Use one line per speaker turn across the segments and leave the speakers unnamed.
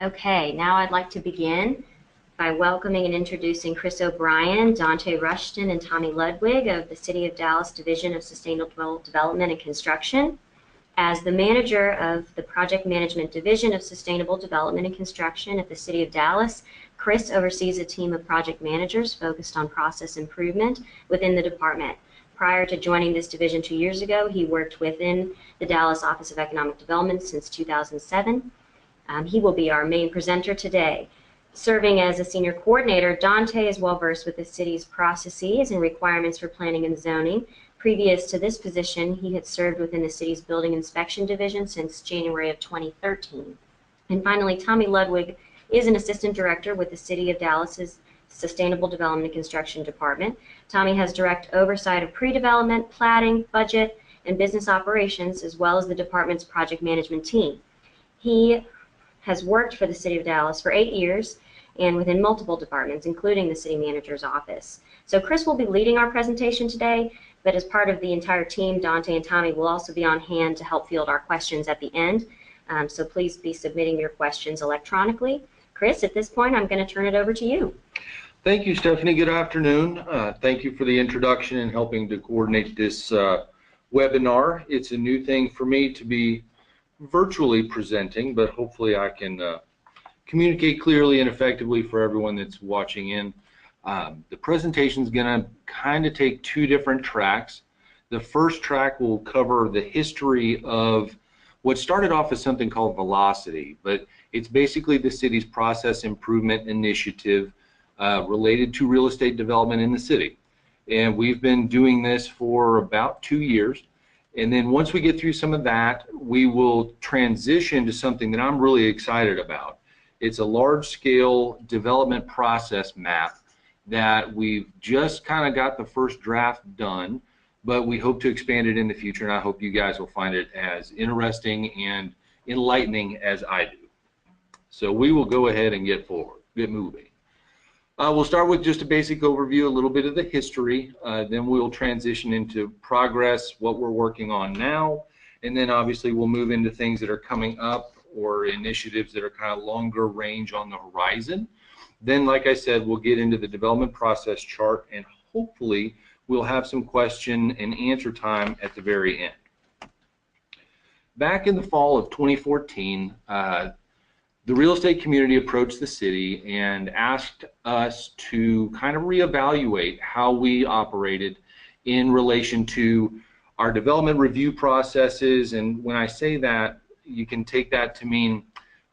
Okay, now I'd like to begin by welcoming and introducing Chris O'Brien, Dante Rushton, and Tommy Ludwig of the City of Dallas Division of Sustainable Development and Construction. As the manager of the Project Management Division of Sustainable Development and Construction at the City of Dallas, Chris oversees a team of project managers focused on process improvement within the department. Prior to joining this division 2 years ago, he worked within the Dallas Office of Economic Development since 2007. He will be our main presenter today. Serving as a senior coordinator, Dante is well versed with the city's processes and requirements for planning and zoning. Previous to this position, he had served within the city's building inspection division since January of 2013. And finally, Tommy Ludwig is an assistant director with the City of Dallas's Sustainable Development and Construction Department. Tommy has direct oversight of pre-development, platting, budget, and business operations, as well as the department's project management team. He has worked for the City of Dallas for 8 years and within multiple departments, including the city manager's office. So Chris will be leading our presentation today, but as part of the entire team, Dante and Tommy will also be on hand to help field our questions at the end. So please be submitting your questions electronically. Chris, at this point, I'm going to turn it over to you.
Thank you, Stephanie. Good afternoon. Thank you for the introduction and helping to coordinate this webinar. It's a new thing for me to be virtually presenting, but hopefully I can communicate clearly and effectively for everyone that's watching in. The presentation is going to kind of take two different tracks. The first track will cover the history of what started off as something called Velocity, but it's basically the city's process improvement initiative related to real estate development in the city. And we've been doing this for about 2 years. And then once we get through some of that, we will transition to something that I'm really excited about. It's a large-scale development process map that we've just kind of got the first draft done, but we hope to expand it in the future, and I hope you guys will find it as interesting and enlightening as I do. So we will go ahead and get moving. We'll start with just a basic overview, a little bit of the history, then we'll transition into progress, what we're working on now, and then obviously we'll move into things that are coming up or initiatives that are kind of longer range on the horizon. Then, like I said, we'll get into the development process chart, and hopefully we'll have some question and answer time at the very end. Back in the fall of 2014, the real estate community approached the city and asked us to kind of reevaluate how we operated in relation to our development review processes. And when I say that, you can take that to mean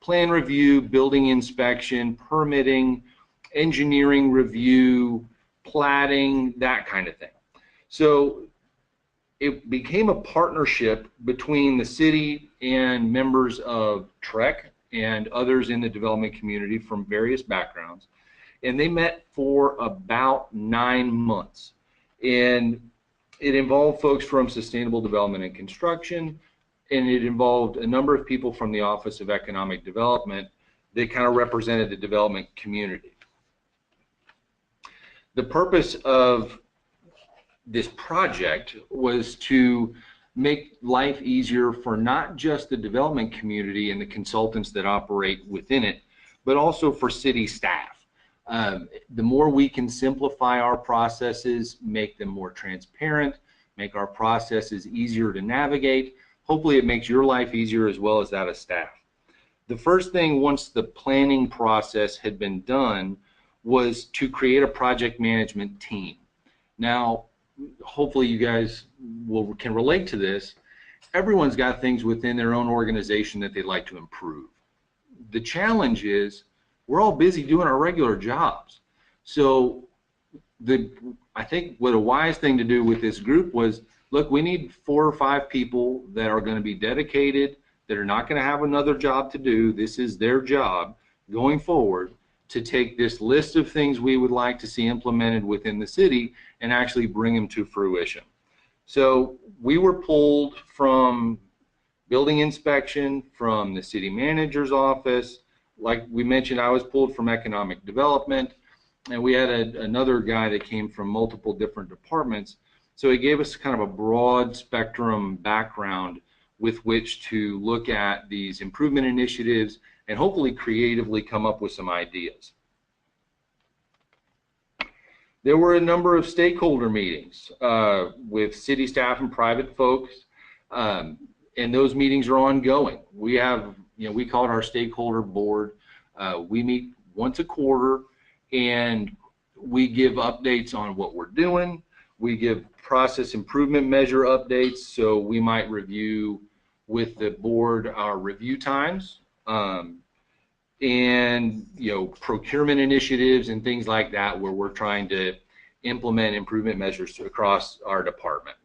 plan review, building inspection, permitting, engineering review, platting, that kind of thing. So it became a partnership between the city and members of TREC and others in the development community from various backgrounds, and they met for about 9 months. And it involved folks from Sustainable Development and Construction, and it involved a number of people from the Office of Economic Development that kind of represented the development community. The purpose of this project was to make life easier for not just the development community and the consultants that operate within it, but also for city staff. The more we can simplify our processes, make them more transparent, make our processes easier to navigate, hopefully it makes your life easier as well as that of staff. The first thing, once the planning process had been done, was to create a project management team. Now, hopefully you guys can relate to this. Everyone's got things within their own organization that they'd like to improve. The challenge is we're all busy doing our regular jobs. So I think what a wise thing to do with this group was, look, we need 4 or 5 people that are going to be dedicated, that are not going to have another job to do. This is their job going forward, to take this list of things we would like to see implemented within the city and actually bring them to fruition. So we were pulled from building inspection, from the city manager's office. Like we mentioned, I was pulled from economic development, and we had another guy that came from multiple different departments. So it gave us kind of a broad spectrum background with which to look at these improvement initiatives and hopefully creatively come up with some ideas. There were a number of stakeholder meetings with city staff and private folks, and those meetings are ongoing. We have, we call it our stakeholder board. We meet once a quarter, and we give updates on what we're doing. We give process improvement measure updates, so we might review with the board our review times, and procurement initiatives and things like that, where we're trying to implement improvement measures across our department.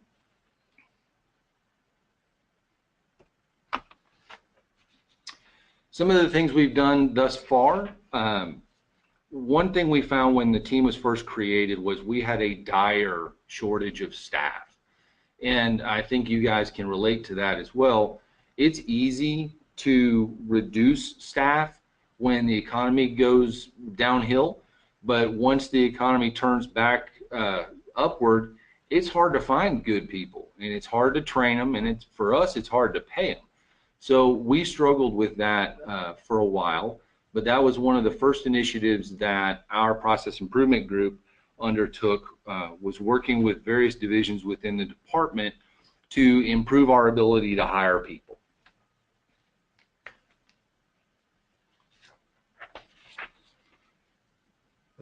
Some of the things we've done thus far, one thing we found when the team was first created was we had a dire shortage of staff, and I think you guys can relate to that as well. It's easy to reduce staff when the economy goes downhill, but once the economy turns back upward, it's hard to find good people, and it's hard to train them, and for us it's hard to pay them. So we struggled with that for a while, but that was one of the first initiatives that our process improvement group undertook, was working with various divisions within the department to improve our ability to hire people.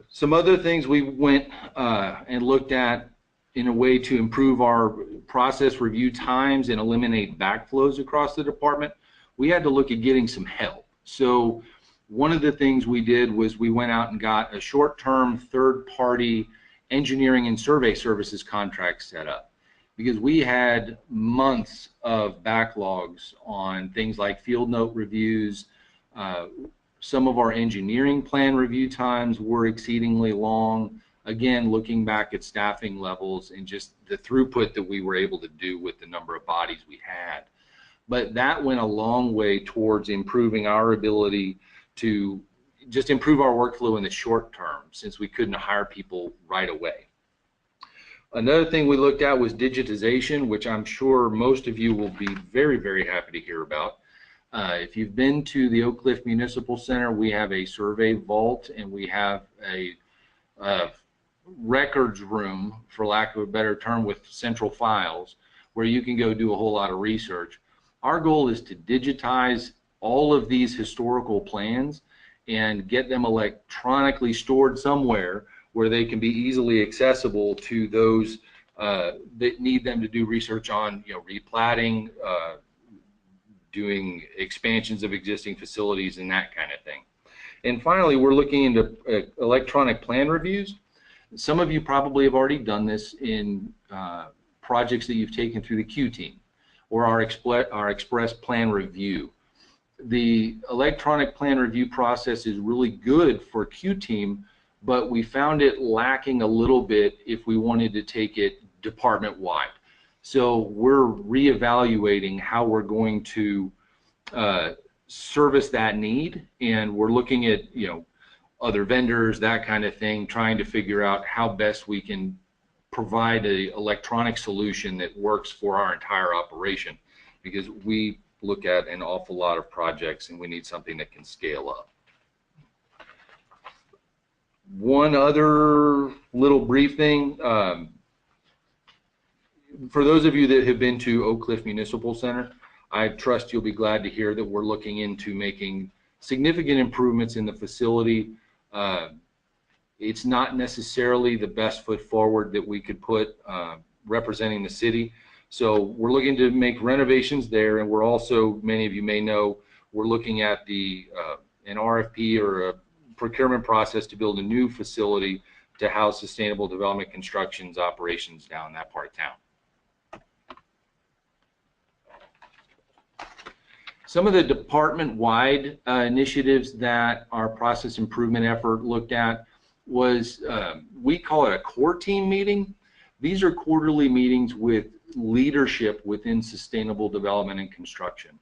Some other things we went and looked at in a way to improve our process review times and eliminate backflows across the department, we had to look at getting some help. So one of the things we did was we went out and got a short-term third-party engineering and survey services contract set up, because we had months of backlogs on things like field note reviews. Some of our engineering plan review times were exceedingly long. Again, looking back at staffing levels and just the throughput that we were able to do with the number of bodies we had. But that went a long way towards improving our ability to just improve our workflow in the short term, since we couldn't hire people right away. Another thing we looked at was digitization, which I'm sure most of you will be very, very happy to hear about. If you've been to the Oak Cliff Municipal Center, we have a survey vault, and we have a records room, for lack of a better term, with central files where you can go do a whole lot of research. Our goal is to digitize all of these historical plans and get them electronically stored somewhere where they can be easily accessible to those that need them to do research on, replatting, doing expansions of existing facilities and that kind of thing. And finally, we're looking into electronic plan reviews. Some of you probably have already done this in projects that you've taken through the Q team or our express plan review. The electronic plan review process is really good for Q team, but we found it lacking a little bit if we wanted to take it department-wide. So we're reevaluating how we're going to service that need, and we're looking at other vendors, that kind of thing, trying to figure out how best we can provide an electronic solution that works for our entire operation, because we look at an awful lot of projects and we need something that can scale up. One other little brief thing, for those of you that have been to Oak Cliff Municipal Center, I trust you'll be glad to hear that we're looking into making significant improvements in the facility. It's not necessarily the best foot forward that we could put representing the city. So we're looking to make renovations there, and we're also, many of you may know, we're looking at an RFP or a procurement process to build a new facility to house Sustainable Development Construction's operations down in that part of town. Some of the department-wide initiatives that our process improvement effort looked at was, we call it a core team meeting. These are quarterly meetings with leadership within sustainable development and construction.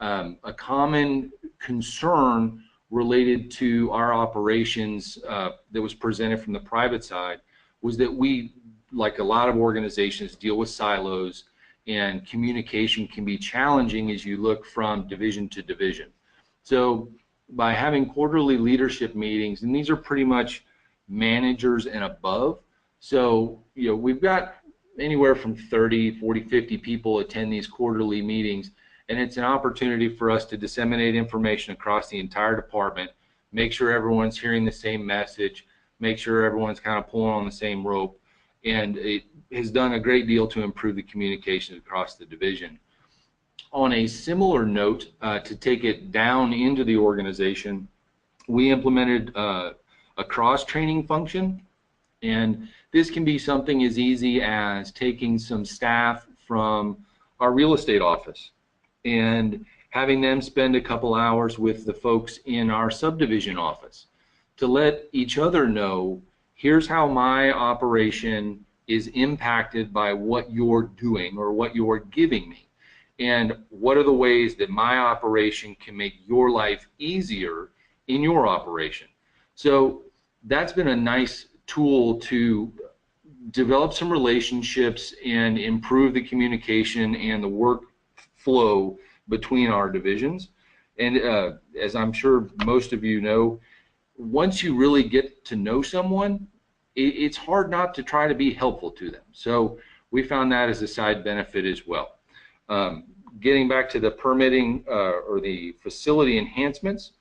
A common concern related to our operations that was presented from the private side was that we, like a lot of organizations, deal with silos, and communication can be challenging as you look from division to division. So by having quarterly leadership meetings, and these are pretty much managers and above. So, we've got anywhere from 30, 40, 50 people attend these quarterly meetings, and it's an opportunity for us to disseminate information across the entire department, make sure everyone's hearing the same message, make sure everyone's kind of pulling on the same rope, and it has done a great deal to improve the communication across the division. On a similar note, to take it down into the organization, we implemented a cross-training function, and this can be something as easy as taking some staff from our real estate office and having them spend a couple hours with the folks in our subdivision office to let each other know, here's how my operation is impacted by what you're doing or what you're giving me, and what are the ways that my operation can make your life easier in your operation. So that's been a nice tool to develop some relationships and improve the communication and the work flow between our divisions. And as I'm sure most of you know, once you really get to know someone, it's hard not to try to be helpful to them. So we found that as a side benefit as well. Getting back to the permitting or the facility enhancements,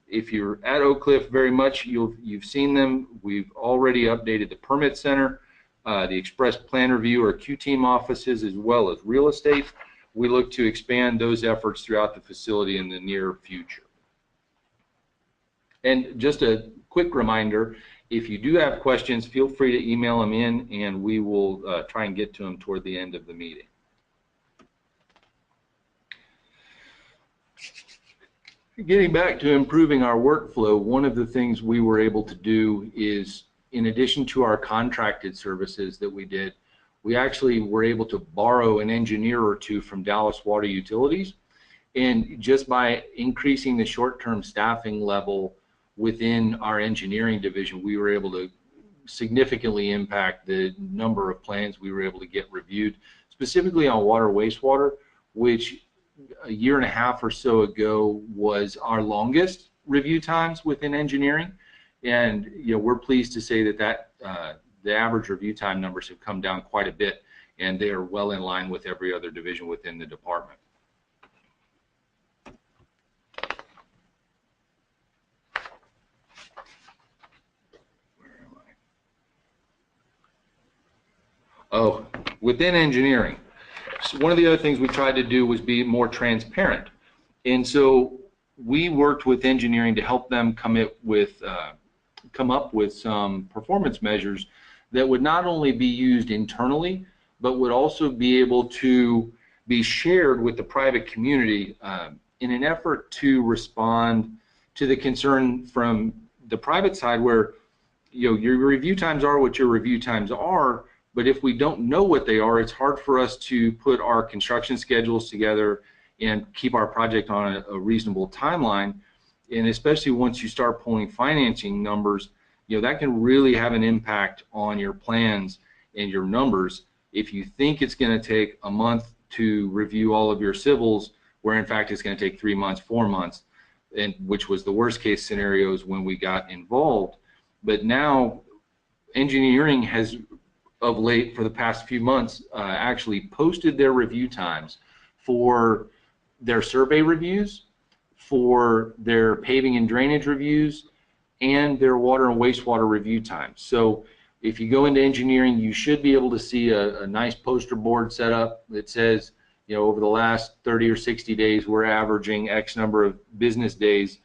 if you're at Oak Cliff very much, you've seen them. We've already updated the permit center, the express plan review or Q-team offices, as well as real estate. We look to expand those efforts throughout the facility in the near future. And just a quick reminder, if you do have questions, feel free to email them in, and we will try and get to them toward the end of the meeting. Getting back to improving our workflow, one of the things we were able to do is, in addition to our contracted services that we did, we actually were able to borrow an engineer or two from Dallas Water Utilities. And just by increasing the short-term staffing level within our engineering division, we were able to significantly impact the number of plans we were able to get reviewed, specifically on water wastewater, which a year and a half or so ago was our longest review times within engineering. And we're pleased to say that the average review time numbers have come down quite a bit, and they are well in line with every other division within the department. Oh, within engineering, so one of the other things we tried to do was be more transparent. And so we worked with engineering to help them come up with some performance measures that would not only be used internally, but would also be able to be shared with the private community in an effort to respond to the concern from the private side, where your review times are what your review times are, but if we don't know what they are, it's hard for us to put our construction schedules together and keep our project on a reasonable timeline. And especially once you start pulling financing numbers, that can really have an impact on your plans and your numbers. If you think it's going to take a month to review all of your civils, where in fact it's going to take 3 months, 4 months, and which was the worst case scenarios when we got involved. But now engineering has, of late, for the past few months, actually posted their review times for their survey reviews, for their paving and drainage reviews, and their water and wastewater review times. So if you go into engineering, you should be able to see a nice poster board set up that says, over the last 30 or 60 days, we're averaging X number of business days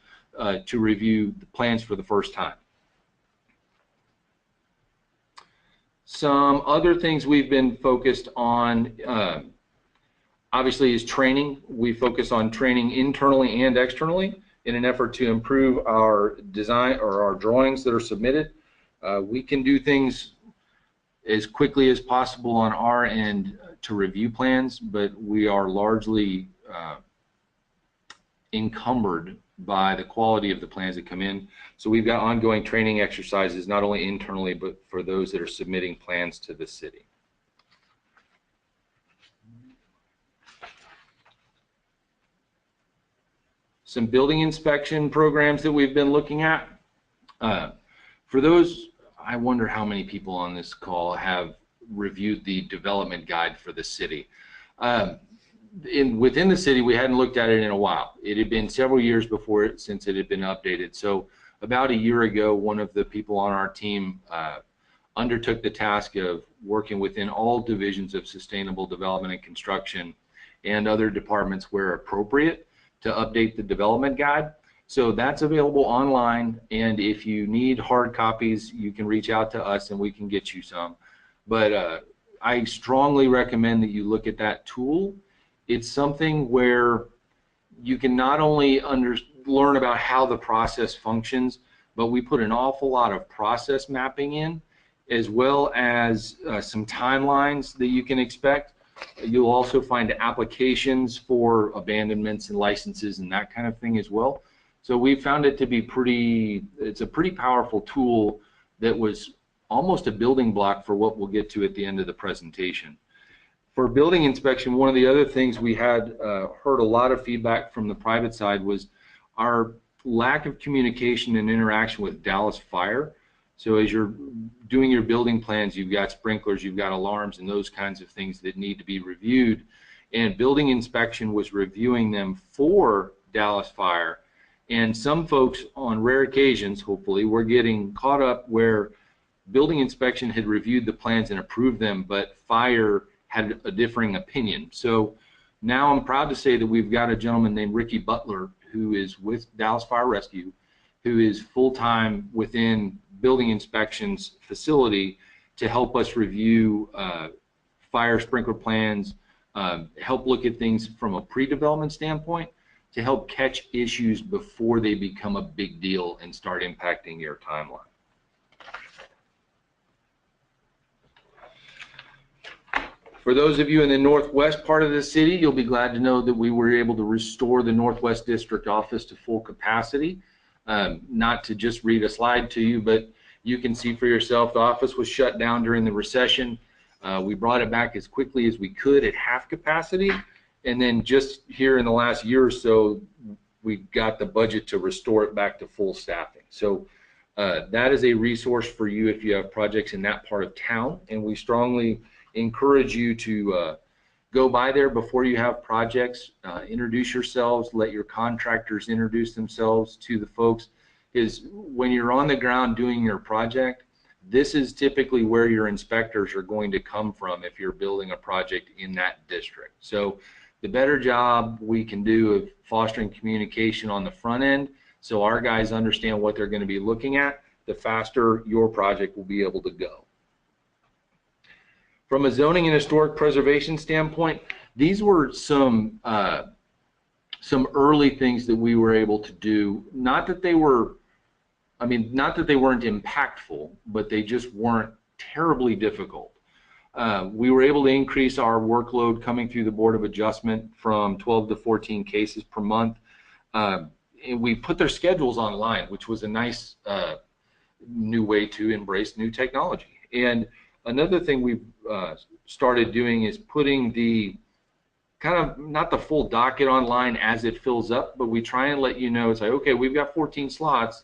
to review the plans for the first time. Some other things we've been focused on, obviously, is training. We focus on training internally and externally in an effort to improve our design or our drawings that are submitted. We can do things as quickly as possible on our end to review plans, but we are largely encumbered by the quality of the plans that come in. So we've got ongoing training exercises, not only internally, but for those that are submitting plans to the city. some building inspection programs that we've been looking at. For those, I wonder how many people on this call have reviewed the development guide for the city. Within the city, we hadn't looked at it in a while. It had been several years since it had been updated. So about a year ago, one of the people on our team undertook the task of working within all divisions of sustainable development and construction and other departments where appropriate to update the development guide. So that's available online, and if you need hard copies, you can reach out to us and we can get you some. But I strongly recommend that you look at that tool. It's something where you can not only learn about how the process functions, but we put an awful lot of process mapping in, as well as some timelines that you can expect. You'll also find applications for abandonments and licenses and that kind of thing as well. So we found it to be it's a pretty powerful tool that was almost a building block for what we'll get to at the end of the presentation. For building inspection, one of the other things we had heard a lot of feedback from the private side was our lack of communication and interaction with Dallas Fire. So as you're doing your building plans, you've got sprinklers, you've got alarms, and those kinds of things that need to be reviewed. And building inspection was reviewing them for Dallas Fire. And some folks, on rare occasions, hopefully, were getting caught up where building inspection had reviewed the plans and approved them, but fire had a differing opinion. So now I'm proud to say that we've got a gentleman named Ricky Butler who is with Dallas Fire Rescue, who is full-time within building inspections facility to help us review fire sprinkler plans, help look at things from a pre-development standpoint, to help catch issues before they become a big deal and start impacting your timeline. For those of you in the northwest part of the city, you'll be glad to know that we were able to restore the Northwest District office to full capacity. Not to just read a slide to you, but you can see for yourself the office was shut down during the recession. We brought it back as quickly as we could at half capacity. And then just here in the last year or so, we got the budget to restore it back to full staffing. So that is a resource for you if you have projects in that part of town. And we strongly encourage you to go by there before you have projects, introduce yourselves, let your contractors introduce themselves to the folks. Because when you're on the ground doing your project, this is typically where your inspectors are going to come from if you're building a project in that district. So the better job we can do of fostering communication on the front end so our guys understand what they're going to be looking at, the faster your project will be able to go. From a zoning and historic preservation standpoint, these were some early things that we were able to do. Not that they weren't impactful, but they just weren't terribly difficult. We were able to increase our workload coming through the Board of Adjustment from 12 to 14 cases per month. And we put their schedules online, which was a nice new way to embrace new technology. And another thing we've started doing is putting the kind of, not the full docket online as it fills up, but we try and let you know, it's like, okay, we've got 14 slots,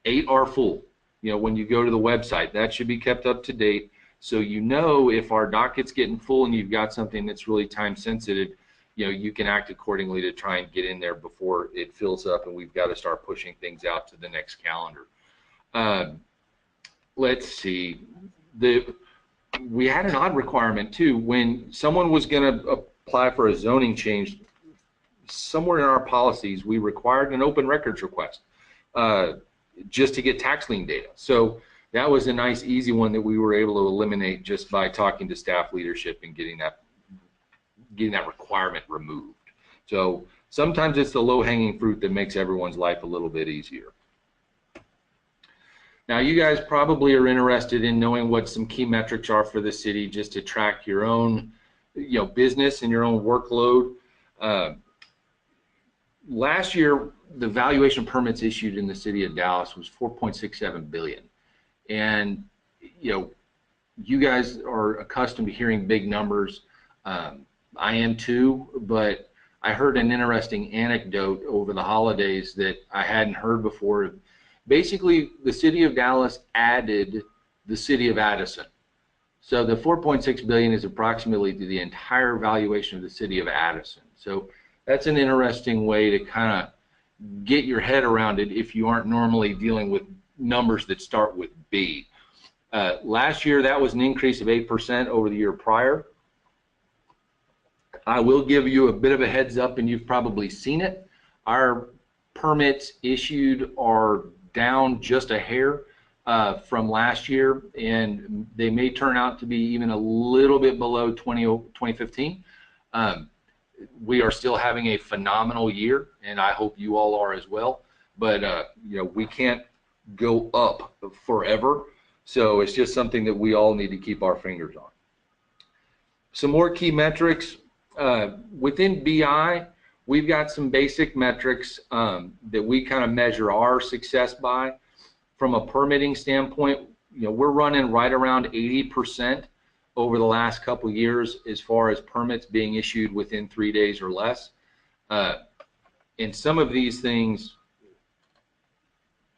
8 are full. You know, when you go to the website, that should be kept up to date. So you know if our docket's getting full and you've got something that's really time sensitive, you know, you can act accordingly to try and get in there before it fills up and we've got to start pushing things out to the next calendar. Let's see. We had an odd requirement too. When someone was going to apply for a zoning change, somewhere in our policies we required an open records request just to get tax lien data. So that was a nice easy one that we were able to eliminate just by talking to staff leadership and getting that requirement removed. So sometimes it's the low-hanging fruit that makes everyone's life a little bit easier. Now you guys probably are interested in knowing what some key metrics are for the city just to track your own business and your own workload. Last year the valuation permits issued in the city of Dallas was 4.67 billion. And you guys are accustomed to hearing big numbers. I am too, but I heard an interesting anecdote over the holidays that I hadn't heard before. Basically, the city of Dallas added the city of Addison. So the 4.6 billion is approximately the entire valuation of the city of Addison. So that's an interesting way to kind of get your head around it if you aren't normally dealing with numbers that start with B. Last year, that was an increase of 8% over the year prior. I will give you a bit of a heads up, and you've probably seen it. Our permits issued are down just a hair from last year, and they may turn out to be even a little bit below 2015. We are still having a phenomenal year, and I hope you all are as well. But you know, we can't go up forever, so it's just something that we all need to keep our fingers on. Some more key metrics within BI. We've got some basic metrics that we kind of measure our success by. From a permitting standpoint, you know, we're running right around 80% over the last couple of years as far as permits being issued within 3 days or less. And some of these things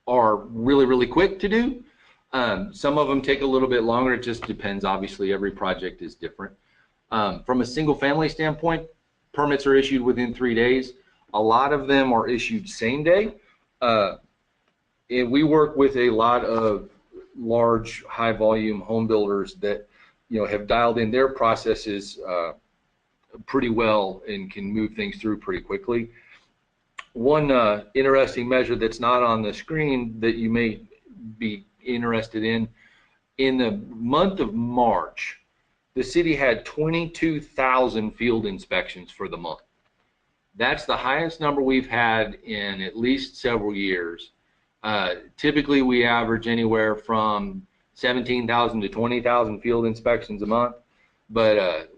are really, really quick to do. Some of them take a little bit longer. It just depends. Obviously, every project is different. From a single family standpoint, permits are issued within 3 days. A lot of them are issued same day. And we work with a lot of large, high volume home builders that, you know, have dialed in their processes pretty well and can move things through pretty quickly. One interesting measure that's not on the screen that you may be interested in the month of March, the city had 22,000 field inspections for the month. That's the highest number we've had in at least several years. Typically, we average anywhere from 17,000 to 20,000 field inspections a month, but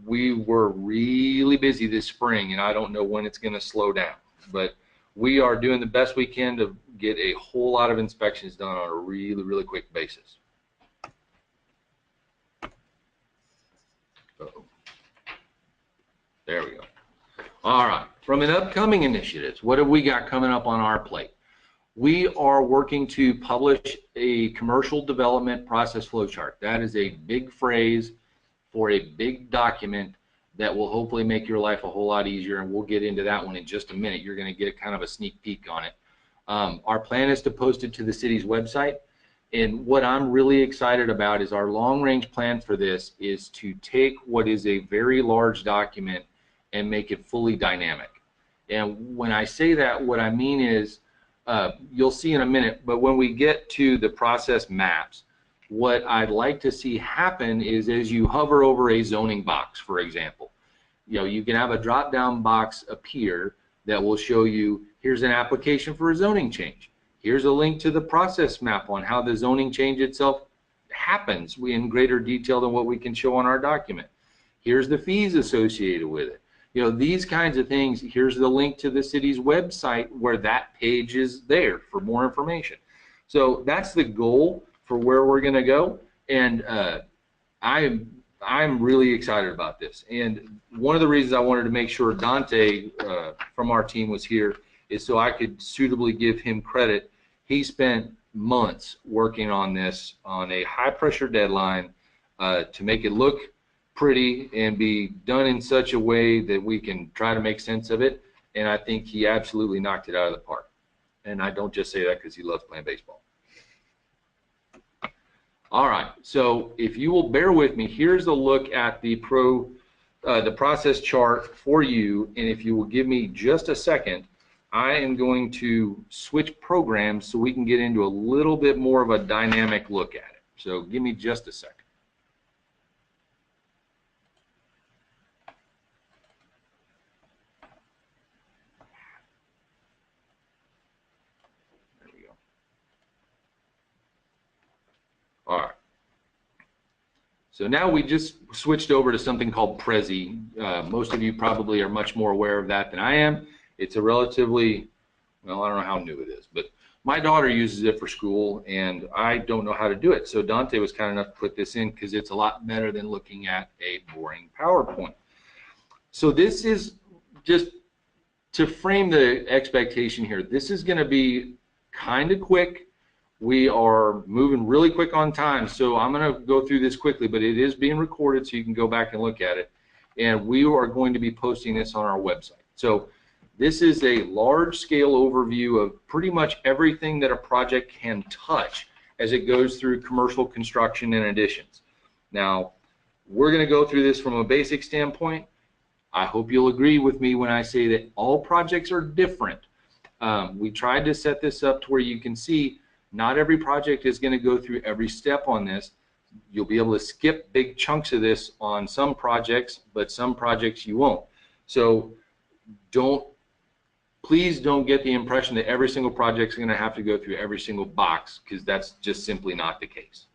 we were really busy this spring, and I don't know when it's going to slow down. But we are doing the best we can to get a whole lot of inspections done on a really, really quick basis. Uh-oh. There we go. All right. From an upcoming initiatives, what have we got coming up on our plate? We are working to publish a commercial development process flow chart. That is a big phrase for a big document that will hopefully make your life a whole lot easier, and we'll get into that one in just a minute. You're going to get kind of a sneak peek on it. Our plan is to post it to the city's website, and what I'm really excited about is our long-range plan for this is to take what is a very large document and make it fully dynamic. And when I say that, what I mean is, you'll see in a minute, but when we get to the process maps, what I'd like to see happen is as you hover over a zoning box, for example, you know, you can have a drop-down box appear that will show you, here's an application for a zoning change. Here's a link to the process map on how the zoning change itself happens in greater detail than what we can show on our document. Here's the fees associated with it. You know, these kinds of things. Here's the link to the city's website where that page is there for more information. So that's the goal for where we're going to go, and I'm really excited about this. And one of the reasons I wanted to make sure Dante from our team was here is so I could suitably give him credit. He spent months working on this on a high-pressure deadline to make it look pretty and be done in such a way that we can try to make sense of it, and I think he absolutely knocked it out of the park. And I don't just say that because he loves playing baseball. All right, so if you will bear with me, here's a look at the process chart for you, and if you will give me just a second, I am going to switch programs so we can get into a little bit more of a dynamic look at it. So give me just a second. All right. So now we just switched over to something called Prezi. Most of you probably are much more aware of that than I am. It's a relatively, well, I don't know how new it is, but my daughter uses it for school, and I don't know how to do it. So Dante was kind enough to put this in because it's a lot better than looking at a boring PowerPoint. So this is just to frame the expectation here, this is going to be kind of quick. We are moving really quick on time, so I'm going to go through this quickly, but it is being recorded so you can go back and look at it. And we are going to be posting this on our website. So this is a large-scale overview of pretty much everything that a project can touch as it goes through commercial construction and additions. Now, we're going to go through this from a basic standpoint. I hope you'll agree with me when I say that all projects are different. We tried to set this up to where you can see not every project is going to go through every step on this. You'll be able to skip big chunks of this on some projects, but some projects you won't. So please don't get the impression that every single project is going to have to go through every single box, because that's just simply not the case.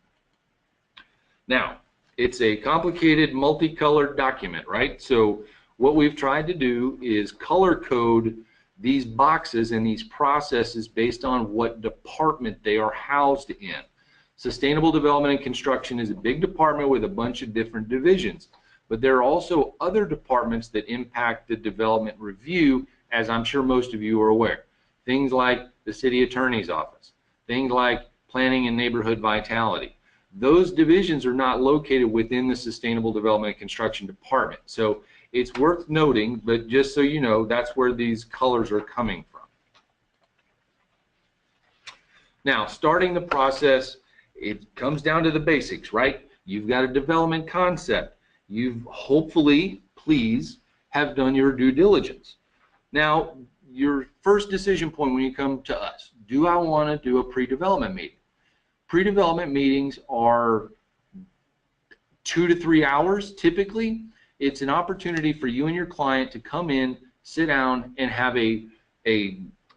Now, it's a complicated multicolored document, right? So what we've tried to do is color code these boxes and these processes based on what department they are housed in. Sustainable Development and Construction is a big department with a bunch of different divisions, but there are also other departments that impact the development review, as I'm sure most of you are aware. Things like the City Attorney's Office, things like Planning and Neighborhood Vitality. Those divisions are not located within the Sustainable Development and Construction Department. So it's worth noting, but just so you know, that's where these colors are coming from. Now, starting the process, it comes down to the basics, right? You've got a development concept. You've hopefully, please, have done your due diligence. Now, your first decision point when you come to us, do I want to do a pre-development meeting? Pre-development meetings are 2 to 3 hours typically. It's an opportunity for you and your client to come in, sit down, and have a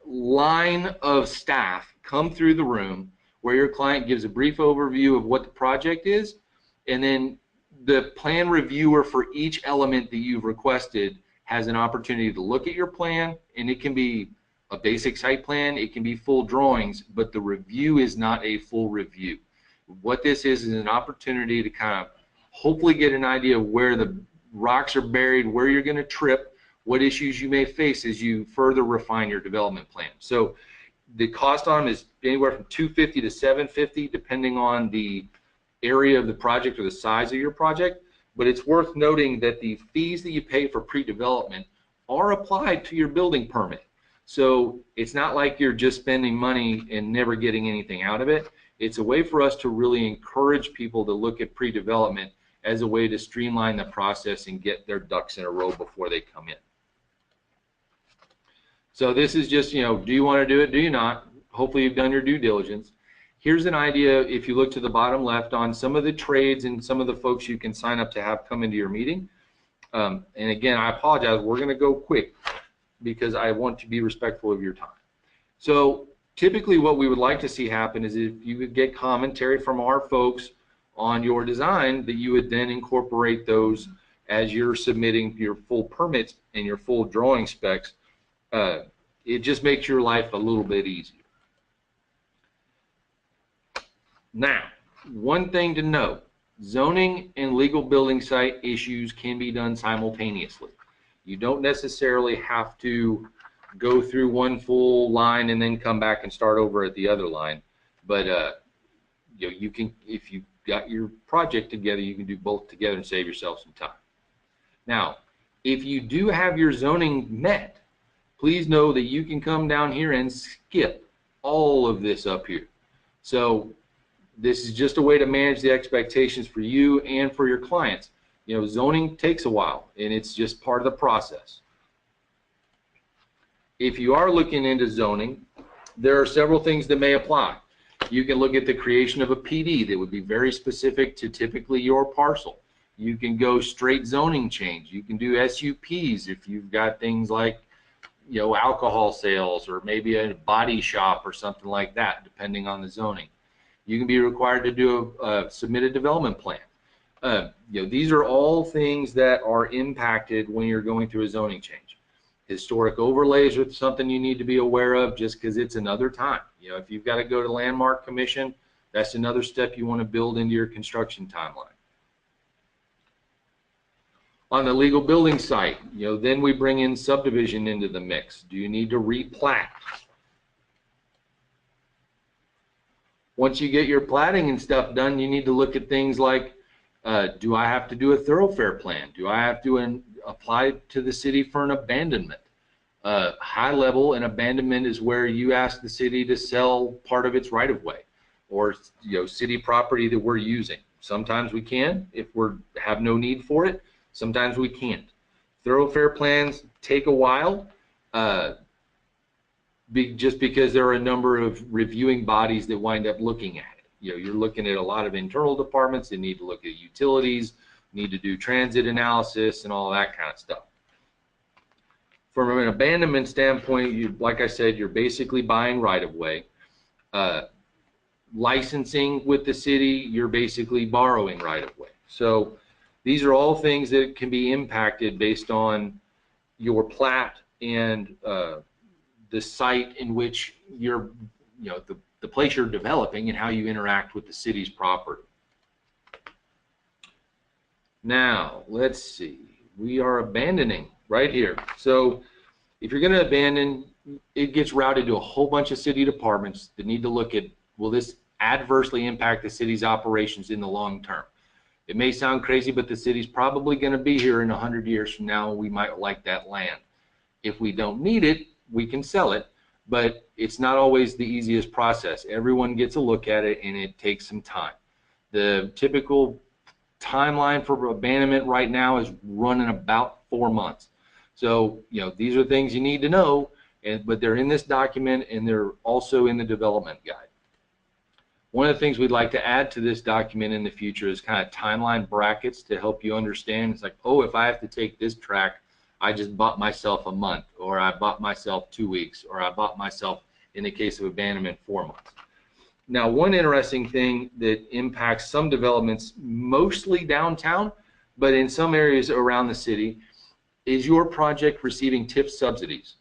line of staff come through the room where your client gives a brief overview of what the project is, and then the plan reviewer for each element that you've requested has an opportunity to look at your plan, and it can be a basic site plan, it can be full drawings, but the review is not a full review. What this is an opportunity to kind of hopefully get an idea of where the rocks are buried, where you're going to trip, what issues you may face as you further refine your development plan. So the cost on them is anywhere from $250 to $750 depending on the area of the project or the size of your project. But it's worth noting that the fees that you pay for pre-development are applied to your building permit. So it's not like you're just spending money and never getting anything out of it. It's a way for us to really encourage people to look at pre-development as a way to streamline the process and get their ducks in a row before they come in. So this is just, do you want to do it? Do you not? Hopefully you've done your due diligence. Here's an idea, if you look to the bottom left, on some of the trades and some of the folks you can sign up to have come into your meeting. And again, I apologize, we're going to go quick because I want to be respectful of your time. So typically what we would like to see happen is if you would get commentary from our folks on your design, that you would then incorporate those as you're submitting your full permits and your full drawing specs. It just makes your life a little bit easier. Now, one thing to note, zoning and legal building site issues can be done simultaneously. You don't necessarily have to go through one full line and then come back and start over at the other line. But you can, if you got your project together, you can do both together and save yourself some time. Now, if you do have your zoning met, please know that you can come down here and skip all of this up here. So this is just a way to manage the expectations for you and for your clients. Zoning takes a while, and it's just part of the process. If you are looking into zoning, there are several things that may apply. You can look at the creation of a PD that would be very specific to typically your parcel. You can go straight zoning change. You can do SUPs if you've got things like alcohol sales or maybe a body shop or something like that, depending on the zoning. You can be required to do submit a development plan. These are all things that are impacted when you're going through a zoning change. Historic overlays are something you need to be aware of just because it's another time. If you've got to go to Landmark Commission, that's another step you want to build into your construction timeline. On the legal building site, then we bring in subdivision into the mix. Do you need to replat? Once you get your platting and stuff done, you need to look at things like, do I have to do a thoroughfare plan? Do I have to apply to the city for an abandonment? High level, an abandonment is where you ask the city to sell part of its right-of-way or city property that we're using. Sometimes we can if we have no need for it. Sometimes we can't. Thoroughfare plans take a while just because there are a number of reviewing bodies that wind up looking at it. You're looking at a lot of internal departments that need to look at utilities, need to do transit analysis and all that kind of stuff. From an abandonment standpoint, like I said, you're basically buying right-of-way. Licensing with the city, you're basically borrowing right-of-way. So these are all things that can be impacted based on your plat and the site in which you're, the place you're developing and how you interact with the city's property. Now, let's see. We are abandoning right here. So if you're going to abandon, it gets routed to a whole bunch of city departments that need to look at, will this adversely impact the city's operations in the long term? It may sound crazy, but the city's probably going to be here in 100 years from now. We might like that land. If we don't need it, we can sell it, but it's not always the easiest process. Everyone gets a look at it, and it takes some time. The typical timeline for abandonment right now is running about 4 months. So, these are things you need to know, but they're in this document, and they're also in the development guide. One of the things we'd like to add to this document in the future is kind of timeline brackets to help you understand. It's like, oh, if I have to take this track, I just bought myself a month, or I bought myself 2 weeks, or I bought myself, in the case of abandonment, 4 months. Now, one interesting thing that impacts some developments, mostly downtown, but in some areas around the city, is your project receiving TIF subsidies.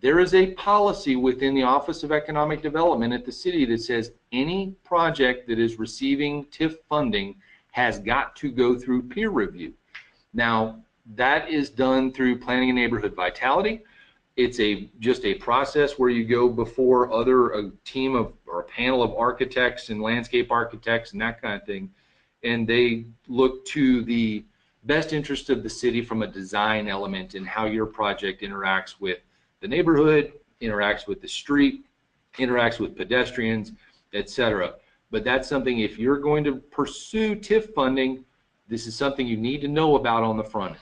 There is a policy within the Office of Economic Development at the city that says any project that is receiving TIF funding has got to go through peer review. Now, that is done through Planning and Neighborhood Vitality. It's just a process where you go before a team of, or a panel of architects and landscape architects and that kind of thing, and they look to the best interest of the city from a design element and how your project interacts with the neighborhood, interacts with the street, interacts with pedestrians, etc. But that's something, if you're going to pursue TIF funding, this is something you need to know about on the front end.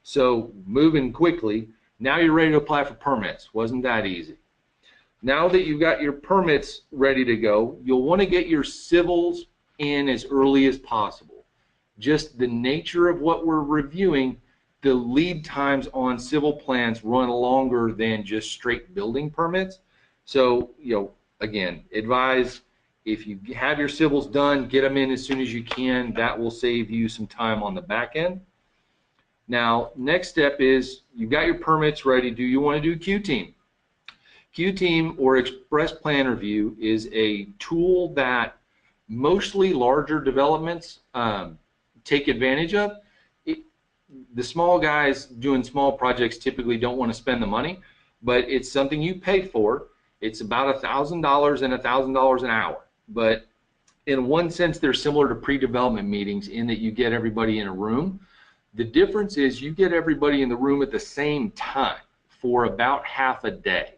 So moving quickly, now you're ready to apply for permits. Wasn't that easy? Now that you've got your permits ready to go, you'll want to get your civils in as early as possible. Just the nature of what we're reviewing, the lead times on civil plans run longer than just straight building permits. So, again, advise, if you have your civils done, get them in as soon as you can. That will save you some time on the back end. Now, next step is you've got your permits ready. Do you want to do Q-Team? Q-Team, or Express Plan Review, is a tool that mostly larger developments take advantage of. The small guys doing small projects typically don't want to spend the money, but it's something you pay for. It's about $1,000 and $1,000 an hour. But in one sense, they're similar to pre-development meetings in that you get everybody in a room. The difference is you get everybody in the room at the same time for about half a day.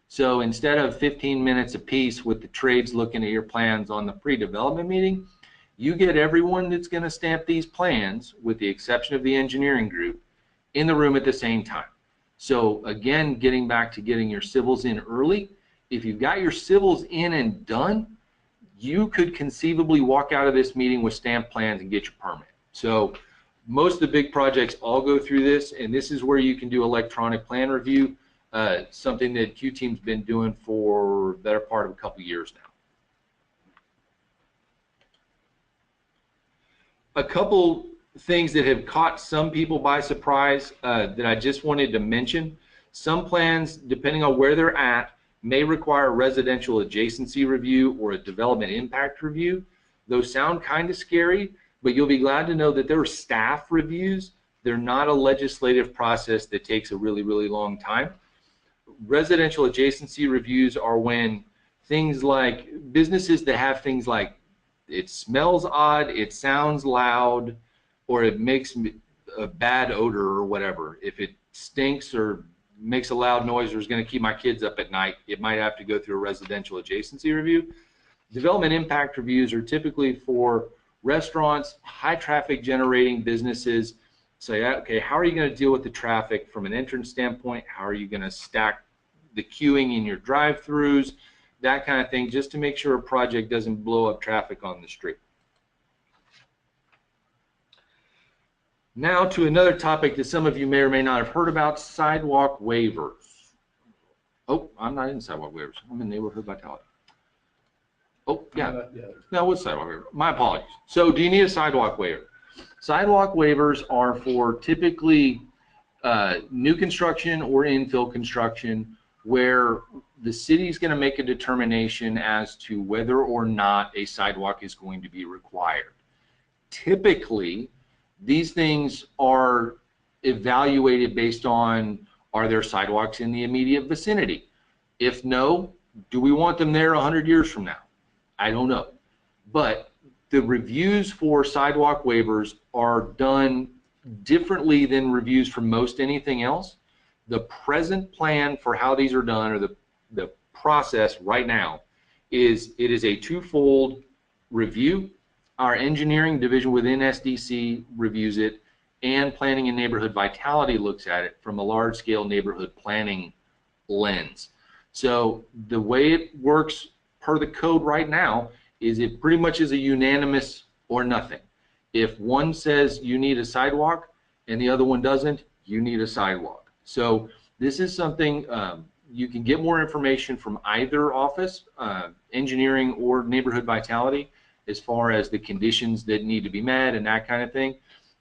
So instead of 15 minutes apiece with the trades looking at your plans on the pre-development meeting, you get everyone that's going to stamp these plans, with the exception of the engineering group, in the room at the same time. So again, getting back to getting your civils in early, if you've got your civils in and done, you could conceivably walk out of this meeting with stamped plans and get your permit. So most of the big projects all go through this, and this is where you can do electronic plan review, something that Q-Team's been doing for the better part of a couple years now. A couple things that have caught some people by surprise that I just wanted to mention. Some plans, depending on where they're at, may require a residential adjacency review or a development impact review. Those sound kind of scary, but you'll be glad to know that there are staff reviews They're not a legislative process that takes a really, really long time. Residential adjacency reviews are when things like businesses that have things like it smells odd, it sounds loud, or it makes a bad odor or whatever. If it stinks or makes a loud noise or is going to keep my kids up at night, it might have to go through a residential adjacency review. Development impact reviews are typically for restaurants, high traffic generating businesses. Say, okay, how are you going to deal with the traffic from an entrance standpoint? How are you going to stack the queuing in your drive-throughs? That kind of thing, just to make sure a project doesn't blow up traffic on the street. Now to another topic that some of you may or may not have heard about, sidewalk waivers. Oh, I'm not in sidewalk waivers. I'm in neighborhood vitality. Oh, yeah. No, what's sidewalk waiver? My apologies. So do you need a sidewalk waiver? Sidewalk waivers are for typically new construction or infill construction where the city is going to make a determination as to whether or not a sidewalk is going to be required. Typically, these things are evaluated based on, are there sidewalks in the immediate vicinity? If no, do we want them there 100 years from now? I don't know. But the reviews for sidewalk waivers are done differently than reviews for most anything else. The present plan for how these are done, or the process right now, is it is a twofold review. Our engineering division within SDC reviews it, and planning and neighborhood vitality looks at it from a large-scale neighborhood planning lens. So the way it works per the code right now is it pretty much is a unanimous or nothing. If one says you need a sidewalk and the other one doesn't, you need a sidewalk. So this is something you can get more information from either office, engineering or neighborhood vitality, as far as the conditions that need to be met and that kind of thing.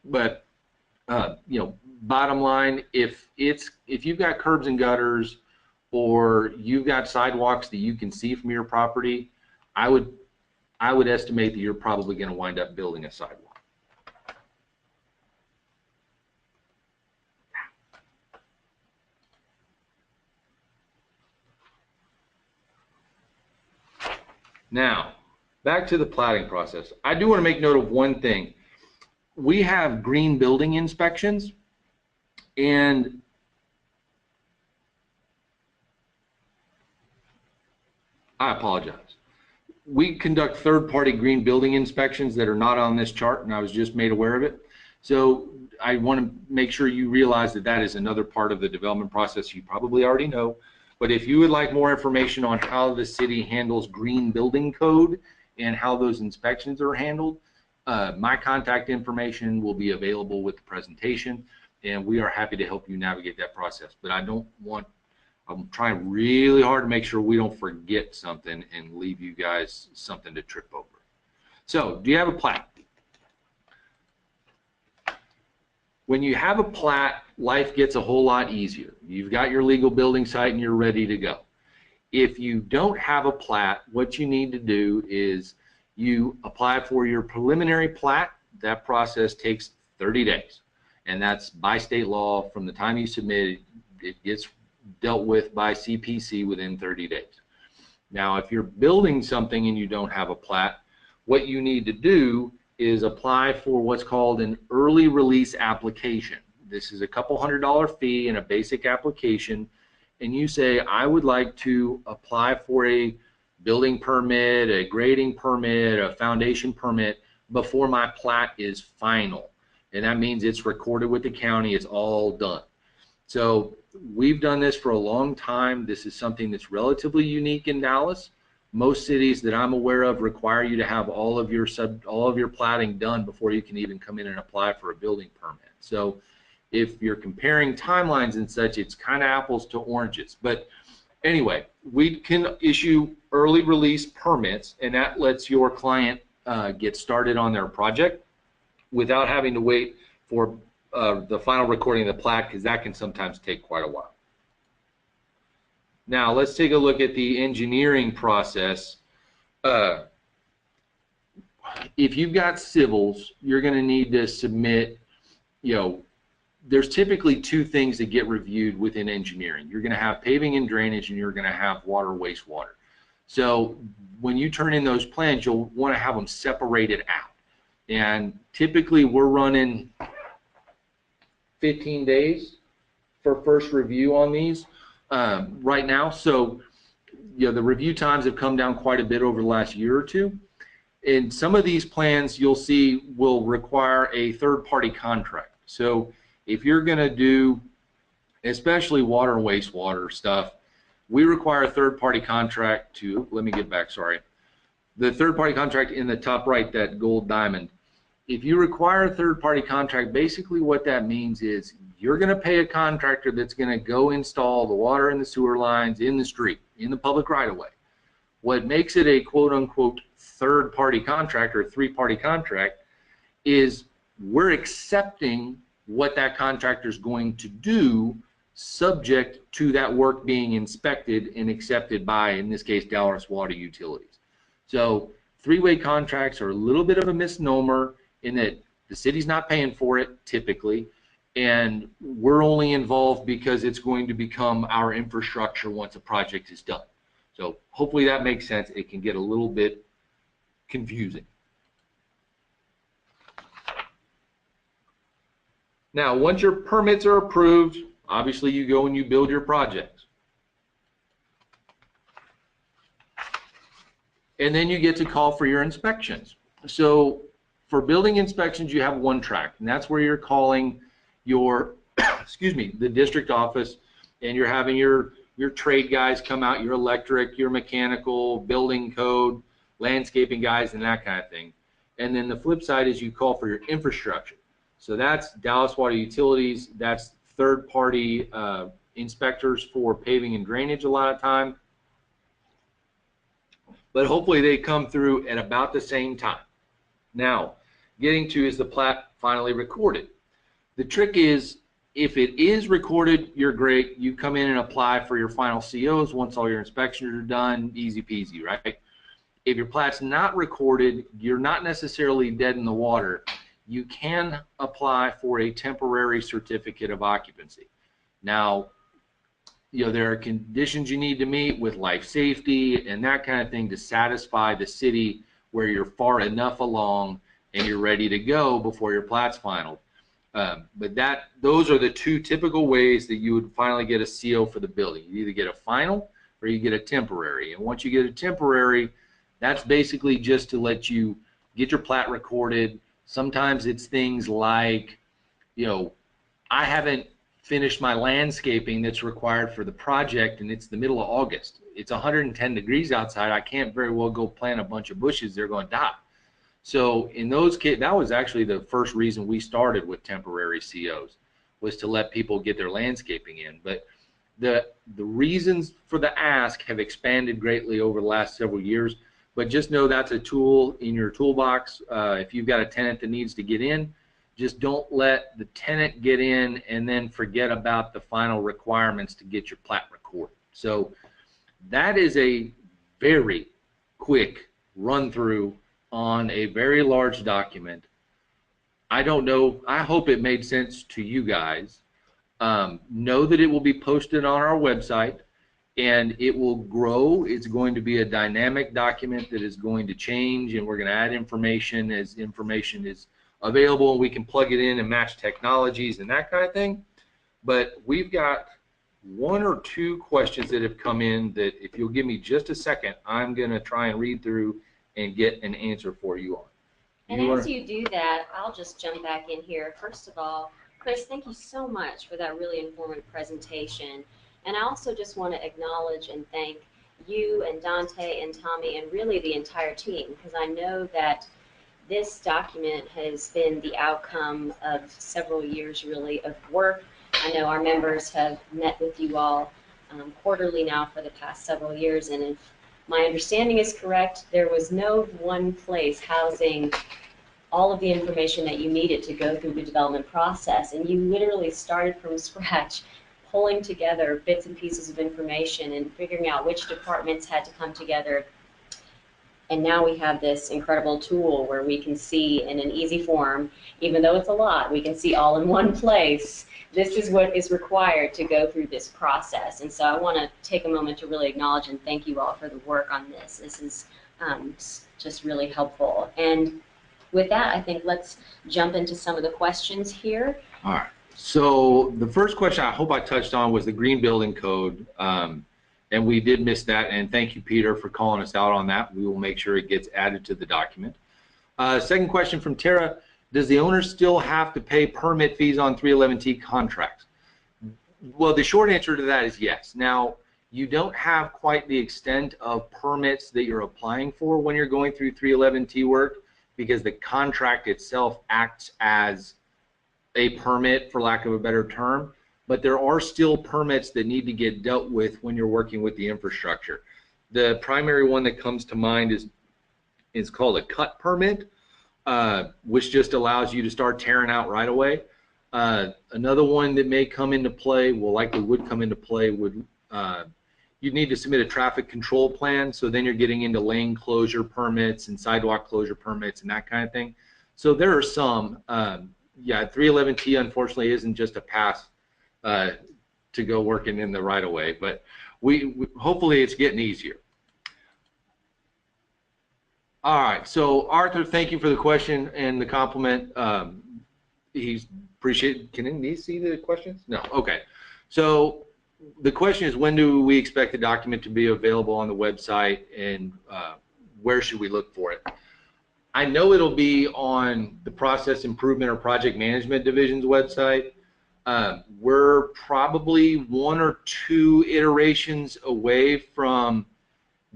But you know, bottom line, if you've got curbs and gutters or you've got sidewalks that you can see from your property, I would estimate that you're probably going to wind up building a sidewalk. Now, back to the platting process. I do want to make note of one thing. We have green building inspections, and I apologize. We conduct third-party green building inspections that are not on this chart, and I was just made aware of it. So I want to make sure you realize that that is another part of the development process you probably already know. But if you would like more information on how the city handles green building code and how those inspections are handled, my contact information will be available with the presentation, and we are happy to help you navigate that process. But I'm trying really hard to make sure we don't forget something and leave you guys something to trip over. So, do you have a plat? When you have a plat, life gets a whole lot easier. You've got your legal building site and you're ready to go. If you don't have a plat, what you need to do is you apply for your preliminary plat. That process takes 30 days. And that's by state law. From the time you submit, it gets dealt with by CPC within 30 days. Now, if you're building something and you don't have a plat, what you need to do is apply for what's called an early release application. This is a couple $100 fee and a basic application, and you say, I would like to apply for a building permit, a grading permit, a foundation permit before my plat is final. And that means it's recorded with the county, it's all done. So we've done this for a long time. This is something that's relatively unique in Dallas. Most cities that I'm aware of require you to have all of your platting done before you can even come in and apply for a building permit. So if you're comparing timelines and such, it's kind of apples to oranges. But anyway, we can issue early release permits, and that lets your client get started on their project without having to wait for the final recording of the plat, because that can sometimes take quite a while. Now let's take a look at the engineering process. If you've got civils, you're going to need to submit, there's typically two things that get reviewed within engineering. You're going to have paving and drainage, and you're going to have water, wastewater. So when you turn in those plans, you'll want to have them separated out. And typically we're running 15 days for first review on these right now. So the review times have come down quite a bit over the last year or two. And some of these plans you'll see will require a third-party contract. So if you're going to do especially water and wastewater stuff, we require a third-party contract to, let me get back, sorry. The third-party contract in the top right, that gold diamond. If you require a third-party contract, basically what that means is you're going to pay a contractor that's going to go install the water and the sewer lines in the street, in the public right-of-way. What makes it a quote-unquote third-party contract or three-party contract is we're accepting what that contractor is going to do subject to that work being inspected and accepted by, in this case, Dallas Water Utilities. So three-way contracts are a little bit of a misnomer in that the city's not paying for it typically, and we're only involved because it's going to become our infrastructure once a project is done. So hopefully that makes sense. It can get a little bit confusing. Now, once your permits are approved, obviously you go and you build your projects. And then you get to call for your inspections. So for building inspections, you have one track, and that's where you're calling your, excuse me, the district office, and you're having your trade guys come out, your electric, your mechanical, building code, landscaping guys, and that kind of thing. And then the flip side is you call for your infrastructure. So that's Dallas Water Utilities, that's third-party inspectors for paving and drainage a lot of time. But hopefully they come through at about the same time. Now, getting to, is the plat finally recorded? The trick is, if it is recorded, you're great. You come in and apply for your final COs once all your inspections are done, easy peasy, right? If your plat's not recorded, you're not necessarily dead in the water. You can apply for a temporary certificate of occupancy. Now, there are conditions you need to meet with life safety and that kind of thing to satisfy the city where you're far enough along and you're ready to go before your plat's final. But those are the two typical ways that you would finally get a CO for the building. You either get a final or you get a temporary. And once you get a temporary, that's basically just to let you get your plat recorded. Sometimes it's things like, I haven't finished my landscaping that's required for the project and it's the middle of August. It's 110 degrees outside. I can't very well go plant a bunch of bushes. They're going to die. So in those cases, that was actually the first reason we started with temporary COs, was to let people get their landscaping in. But the reasons for the ask have expanded greatly over the last several years. But just know that's a tool in your toolbox. If you've got a tenant that needs to get in, just don't let the tenant get in and then forget about the final requirements to get your plat recorded. So that is a very quick run through on a very large document. I don't know, I hope it made sense to you guys. Know that it will be posted on our website and it will grow. It's going to be a dynamic document that is going to change, and we're going to add information as information is available, and we can plug it in and match technologies and that kind of thing. But we've got one or two questions that have come in that, if you'll give me just a second, I'm going to try and read through and get an answer for you on.
And as you do that, I'll just jump back in here. First of all, Chris, thank you so much for that really informative presentation. And I also just want to acknowledge and thank you and Dante and Tommy and really the entire team, because I know that this document has been the outcome of several years really of work. I know our members have met with you all quarterly now for the past several years, and if my understanding is correct, there was no one place housing all of the information that you needed to go through the development process, and you literally started from scratch, pulling together bits and pieces of information and figuring out which departments had to come together And now we have this incredible tool where we can see in an easy form, even though it's a lot, we can see all in one place. This is what is required to go through this process. And so I want to take a moment to really acknowledge and thank you all for the work on this. This is just really helpful. And with that, I think let's jump into some of the questions here.
All right. So the first question I hope I touched on was the green building code. And we did miss that, and thank you, Peter, for calling us out on that. We will make sure it gets added to the document. Second question from Tara, does the owner still have to pay permit fees on 311T contracts? Well, the short answer to that is yes. Now, you don't have quite the extent of permits that you're applying for when you're going through 311T work, because the contract itself acts as a permit, for lack of a better term. But there are still permits that need to get dealt with when you're working with the infrastructure. The primary one that comes to mind is called a cut permit, which just allows you to start tearing out right away. Another one that may come into play, likely would come into play, would you'd need to submit a traffic control plan. So then you're getting into lane closure permits and sidewalk closure permits and that kind of thing. So there are some. Yeah, 311T unfortunately isn't just a pass to go working in the right of way, but we hopefully it's getting easier. All right, so Arthur, thank you for the question and the compliment. He's appreciate. Can he see the questions? No. Okay. So the question is, when do we expect the document to be available on the website, and where should we look for it? I know it'll be on the Process Improvement or Project Management Division's website. We're probably 1 or 2 iterations away from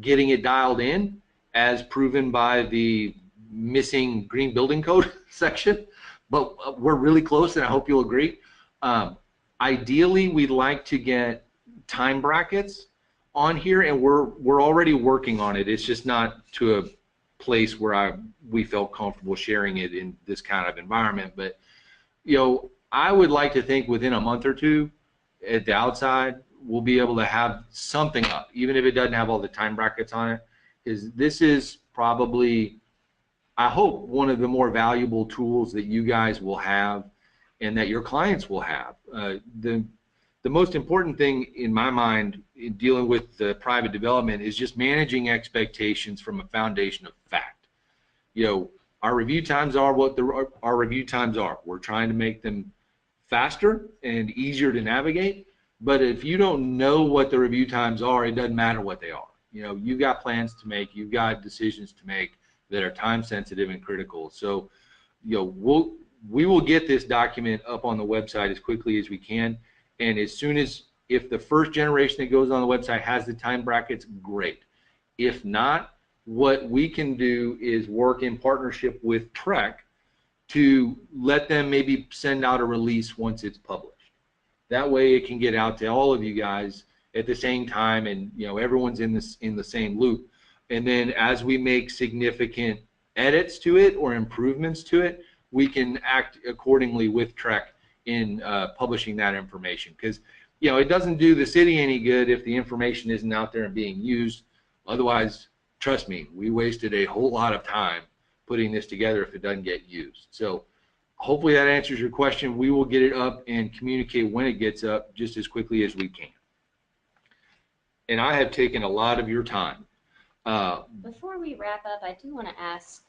getting it dialed in, as proven by the missing green building code section, but we're really close, and I hope you'll agree. Ideally, we'd like to get time brackets on here, and we're already working on it. It's just not to a place where we felt comfortable sharing it in this kind of environment, but I would like to think within a month or two at the outside we'll be able to have something up, even if it doesn't have all the time brackets on it, because this is probably, I hope, one of the more valuable tools that you guys will have and that your clients will have. The most important thing in my mind in dealing with the private development is just managing expectations from a foundation of fact. Our review times are what our review times are. We're trying to make them faster and easier to navigate, but if you don't know what the review times are, it doesn't matter what they are. You've got plans to make, you've got decisions to make that are time sensitive and critical. So we will get this document up on the website as quickly as we can, and as soon as, if the first generation that goes on the website has the time brackets, great. If not, what we can do is work in partnership with Trek to let them maybe send out a release once it's published. That way it can get out to all of you guys at the same time, and everyone's in the same loop. And then as we make significant edits to it or improvements to it, we can act accordingly with Trek in publishing that information, because it doesn't do the city any good if the information isn't out there and being used. Otherwise, trust me, we wasted a whole lot of time putting this together if it doesn't get used. So hopefully that answers your question. We will get it up and communicate when it gets up just as quickly as we can. And I have taken a lot of your time.
Before we wrap up, I do want to ask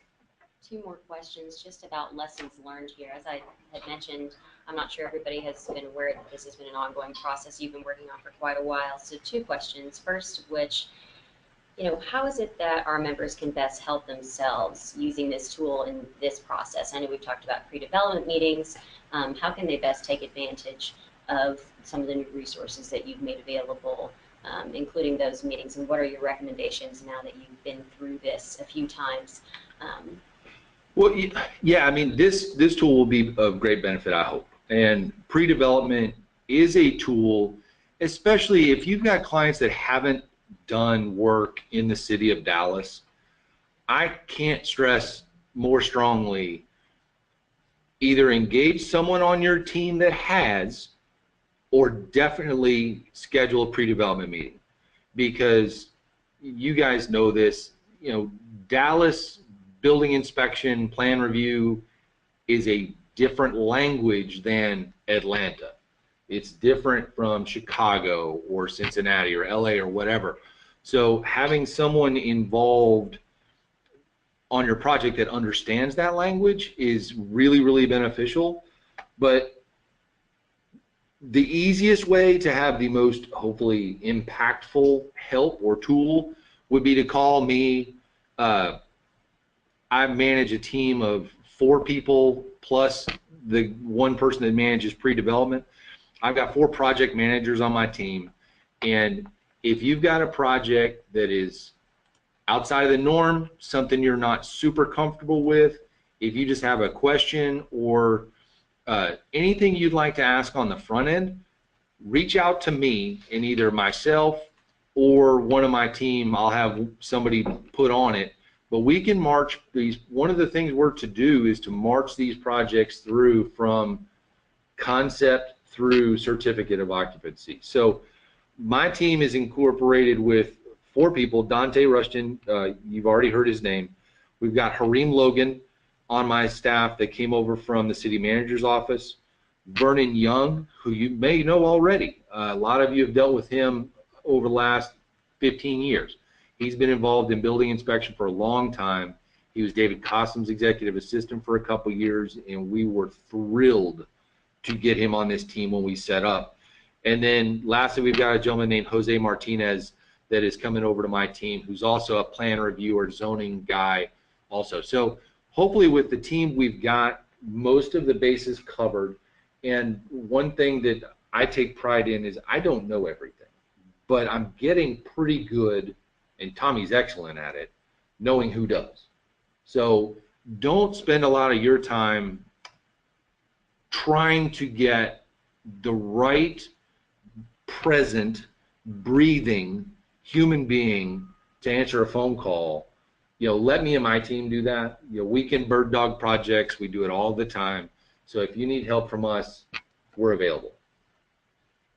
2 more questions just about lessons learned here. As I had mentioned, I'm not sure everybody has been aware that this has been an ongoing process you've been working on for quite a while. So 2 questions. First of which, how is it that our members can best help themselves using this tool in this process? I know we've talked about pre-development meetings. How can they best take advantage of some of the new resources that you've made available, including those meetings? And what are your recommendations now that you've been through this a few times?
Well, yeah, I mean, this tool will be of great benefit, I hope. And pre-development is a tool, especially if you've got clients that haven't done work in the city of Dallas. I can't stress more strongly, either engage someone on your team that has, or definitely schedule a pre-development meeting, because you guys know this, Dallas building inspection plan review is a different language than Atlanta. It's different from Chicago or Cincinnati or LA or whatever. So having someone involved on your project that understands that language is really, really beneficial. But the easiest way to have the most, hopefully, impactful help or tool would be to call me. I manage a team of 4 people plus the one person that manages pre-development. I've got 4 project managers on my team, and if you've got a project that is outside of the norm, something you're not super comfortable with, if you just have a question or anything you'd like to ask on the front end, reach out to me, and either myself or one of my team, I'll have somebody put on it. But we can march these. One of the things we're to do is to march these projects through from concept through certificate of occupancy. So my team is incorporated with 4 people. Dante Rushton, you've already heard his name. We've got Hareem Logan on my staff that came over from the city manager's office. Vernon Young, who you may know already. A lot of you have dealt with him over the last 15 years. He's been involved in building inspection for a long time. He was David Costum's executive assistant for a couple years, and we were thrilled to get him on this team when we set up. And then lastly, we've got a gentleman named Jose Martinez that is coming over to my team, who's also a plan reviewer, zoning guy also. So hopefully with the team we've got most of the bases covered. And one thing that I take pride in is I don't know everything, but I'm getting pretty good, and Tommy's excellent at it, knowing who does. So don't spend a lot of your time trying to get the right present, breathing human being to answer a phone call. Let me and my team do that. We can bird dog projects. We do it all the time. So if you need help from us, we're available.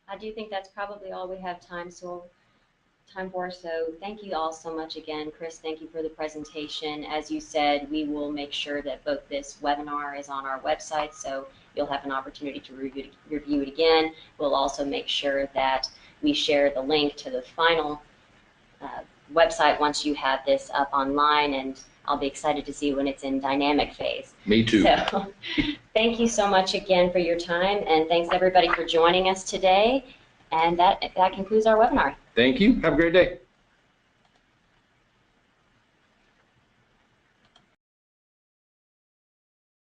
I do think that's probably all we have time for. So thank you all so much again. Chris, thank you for the presentation. As you said, we will make sure that both this webinar is on our website, so you'll have an opportunity to review it again. We'll also make sure that we share the link to the final website once you have this up online, and I'll be excited to see when it's in dynamic phase.
Me too.
So thank you so much again for your time, and thanks everybody for joining us today. And that concludes our webinar.
Thank you. Have a great day.